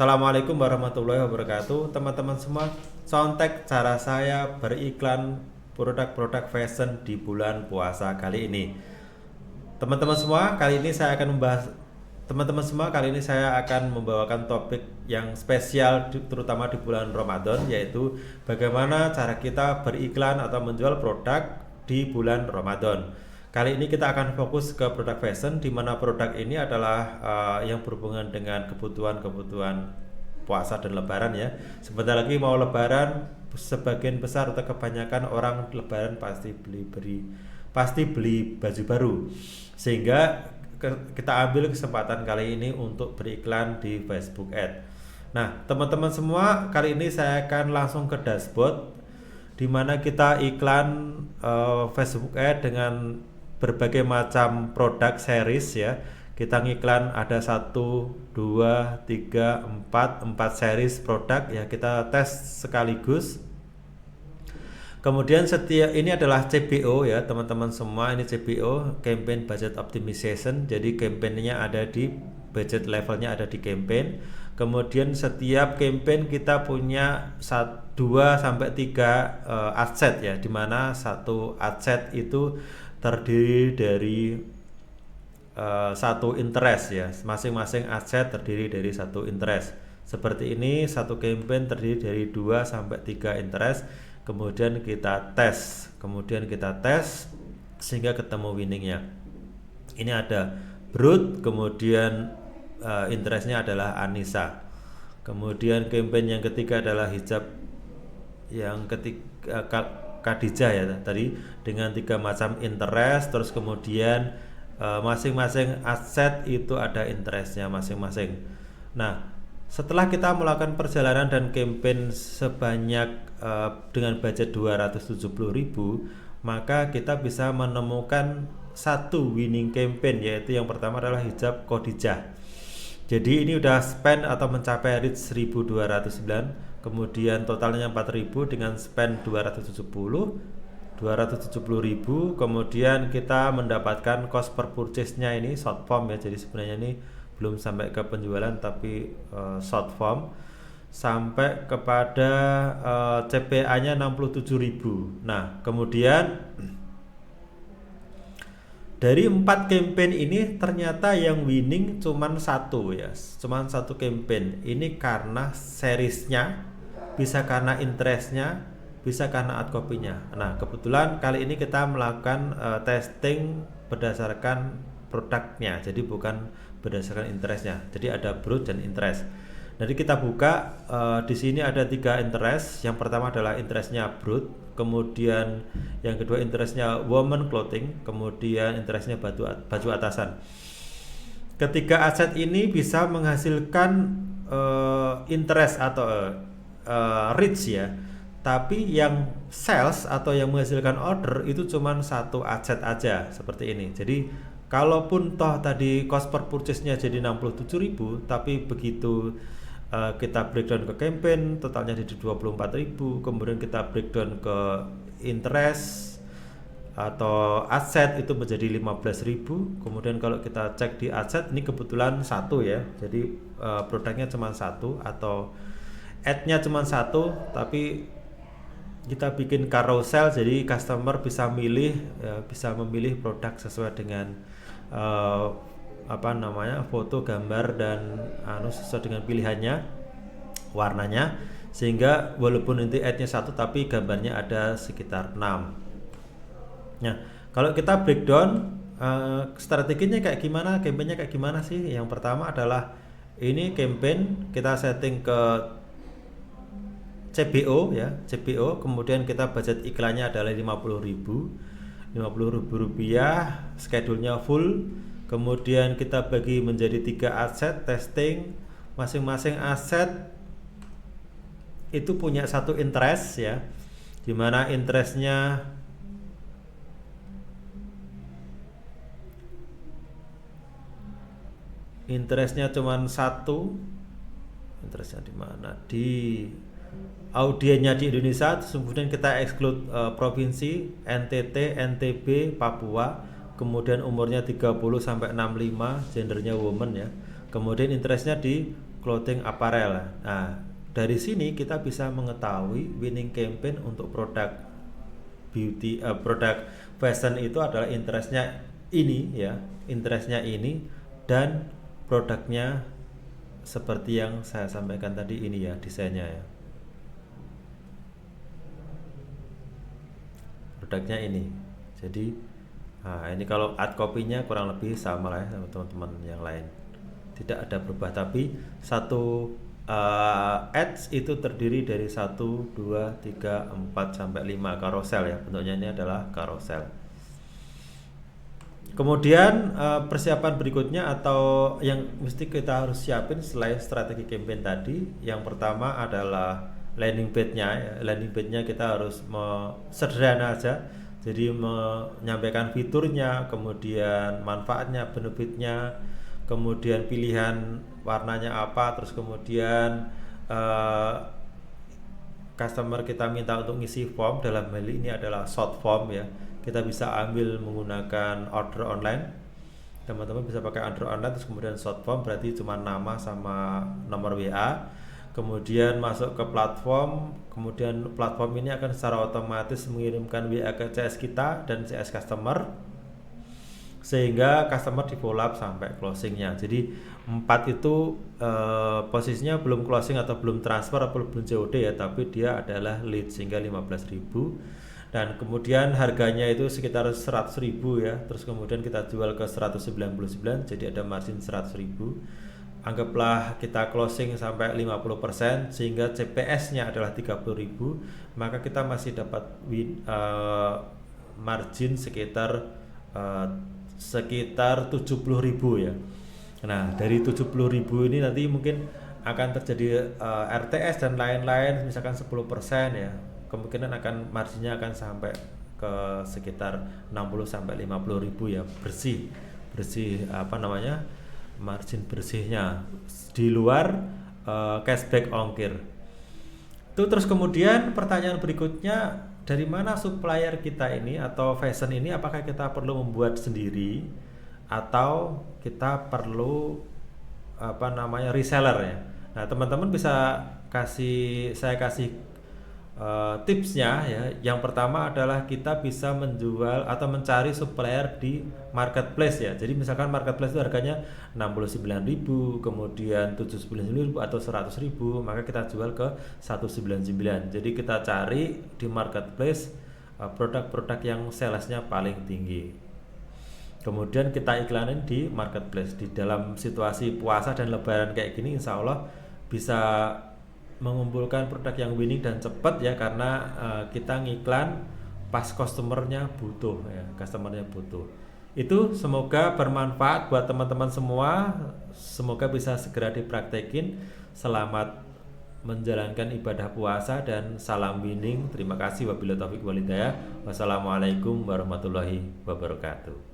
Assalamualaikum warahmatullahi wabarakatuh. Teman-teman semua, contek cara saya beriklan produk-produk fashion di bulan puasa kali ini. Teman-teman semua, kali ini saya akan membawakan topik yang spesial terutama di bulan Ramadan, yaitu bagaimana cara kita beriklan atau menjual produk di bulan Ramadan. Kali ini kita akan fokus ke produk fashion, di mana produk ini adalah yang berhubungan dengan kebutuhan-kebutuhan puasa dan lebaran ya. Sebentar lagi mau lebaran, sebagian besar atau kebanyakan orang lebaran pasti beli baju baru. Sehingga kita ambil kesempatan kali ini untuk beriklan di Facebook Ad. Nah, teman-teman semua, kali ini saya akan langsung ke dashboard di mana kita iklan Facebook Ad dengan berbagai macam produk series ya. Kita ngiklan ada 1, 2, 3, 4 series produk ya, kita tes sekaligus. Kemudian ini adalah CBO ya teman-teman semua, ini CBO, campaign budget optimization. Jadi campaignnya ada di budget, levelnya ada di campaign. Kemudian setiap campaign kita punya 2 sampai 3 ad set ya, dimana satu ad set itu terdiri dari satu interest ya. Masing-masing ad set terdiri dari satu interest. Seperti ini, satu campaign terdiri dari 2 sampai 3 interest. Kemudian kita tes sehingga ketemu winningnya. Ini ada Brut, kemudian interestnya adalah Anissa. Kemudian campaign yang ketiga adalah hijab, yang ketiga Khadijah ya tadi, dengan 3 macam interest. Terus kemudian masing-masing aset itu ada interestnya masing-masing. Nah, setelah kita melakukan perjalanan dan campaign sebanyak dengan budget 270.000, maka kita bisa menemukan satu winning campaign, yaitu yang pertama adalah hijab Khadijah. Jadi ini udah spend atau mencapai reach 1.209, kemudian totalnya 4.000 dengan spend 270.000, kemudian kita mendapatkan cost per purchase-nya ini short form ya. Jadi sebenarnya ini belum sampai ke penjualan tapi short form, sampai kepada CPA-nya 67.000. Nah, kemudian dari 4 campaign ini ternyata yang winning cuman 1 ya, cuman 1 campaign. Ini karena seriesnya, bisa karena interestnya, bisa karena ad copy-nya. Nah, kebetulan kali ini kita melakukan testing berdasarkan produknya, jadi bukan berdasarkan interestnya. Jadi ada Brut dan interest. Jadi kita buka, di sini ada 3 interest. Yang pertama adalah interestnya Brut, kemudian yang kedua interestnya woman clothing, kemudian interestnya baju atasan. Ketiga aset ini bisa menghasilkan interest atau reach ya, tapi yang sales atau yang menghasilkan order itu cuma satu aset aja seperti ini. Jadi kalaupun toh tadi cost per purchase-nya jadi 67.000, tapi begitu kita breakdown ke campaign totalnya jadi 24.000, kemudian kita breakdown ke interest atau aset itu menjadi 15.000. Kemudian kalau kita cek di aset, ini kebetulan 1 ya, jadi produknya cuma 1 atau ad-nya cuma 1, tapi kita bikin carousel, jadi customer bisa milih ya, bisa memilih produk sesuai dengan foto, gambar, dan sesuai dengan pilihannya, warnanya, sehingga walaupun nanti ad-nya 1 tapi gambarnya ada sekitar 6. Nah, kalau kita breakdown strateginya kayak gimana, campaignnya kayak gimana sih? Yang pertama adalah ini campaign kita setting ke CBO ya, CBO, kemudian kita budget iklannya adalah 50.000 rupiah, schedule-nya full. Kemudian kita bagi menjadi 3 aset testing. Masing-masing aset itu punya satu interest ya, dimana interestnya cuma 1. Interestnya di mana? Di audiennya di Indonesia. Kemudian kita exclude provinsi NTT, NTB, Papua. Kemudian umurnya 30 sampai 65, gendernya woman ya. Kemudian interestnya di clothing apparel. Nah, dari sini kita bisa mengetahui winning campaign untuk produk beauty, produk fashion itu adalah interestnya ini ya, interestnya ini, dan produknya seperti yang saya sampaikan tadi ini ya, desainnya ya. Produknya ini. Jadi ini kalau art copy-nya kurang lebih sama lah ya sama teman-teman yang lain. Tidak ada berubah, tapi satu ads itu terdiri dari 1, 2, 3, 4 sampai 5 karosel ya. Bentuknya ini adalah karosel. Kemudian persiapan berikutnya atau yang mesti kita harus siapin selain strategi campaign tadi, yang pertama adalah landing page-nya ya. Landing page-nya kita harus sederhana aja. Jadi menyampaikan fiturnya, kemudian manfaatnya, benefitnya, kemudian pilihan warnanya apa, terus kemudian customer kita minta untuk ngisi form, dalam hal ini adalah short form ya. Kita bisa ambil menggunakan order online. Teman-teman bisa pakai order online, terus kemudian short form berarti cuma nama sama nomor WA. Kemudian masuk ke platform, kemudian platform ini akan secara otomatis mengirimkan WA ke CS kita dan CS customer, sehingga customer di follow up sampai closingnya. Jadi 4 itu posisinya belum closing atau belum transfer atau belum COD ya, tapi dia adalah lead sehingga 15.000, dan kemudian harganya itu sekitar 100.000 ya. Terus kemudian kita jual ke 199, jadi ada margin 100.000. Anggaplah kita closing sampai 50% sehingga CPS-nya adalah 30.000, maka kita masih dapat margin sekitar 70.000 ya. Nah, dari 70.000 ini nanti mungkin akan terjadi RTS dan lain-lain, misalkan 10% ya. Kemungkinan akan marginnya akan sampai ke sekitar 60 sampai 50.000 ya, bersih margin bersihnya di luar cashback ongkir. Itu terus kemudian pertanyaan berikutnya, dari mana supplier kita ini atau fashion ini, apakah kita perlu membuat sendiri atau kita perlu reseller ya. Nah, teman-teman bisa saya kasih tipsnya ya. Yang pertama adalah kita bisa menjual atau mencari supplier di marketplace ya. Jadi misalkan marketplace itu harganya 69.000, kemudian 79.000 atau 100.000, maka kita jual ke 199. Jadi kita cari di marketplace produk-produk yang salesnya paling tinggi. Kemudian kita iklanin di marketplace. Di dalam situasi puasa dan lebaran kayak gini, insya Allah bisa mengumpulkan produk yang winning dan cepat ya, karena kita ngiklan pas customernya butuh. Itu semoga bermanfaat buat teman-teman semua, semoga bisa segera dipraktekin. Selamat menjalankan ibadah puasa dan salam winning. Terima kasih, wabillahi taufiq wal hidayah. Wassalamualaikum warahmatullahi wabarakatuh.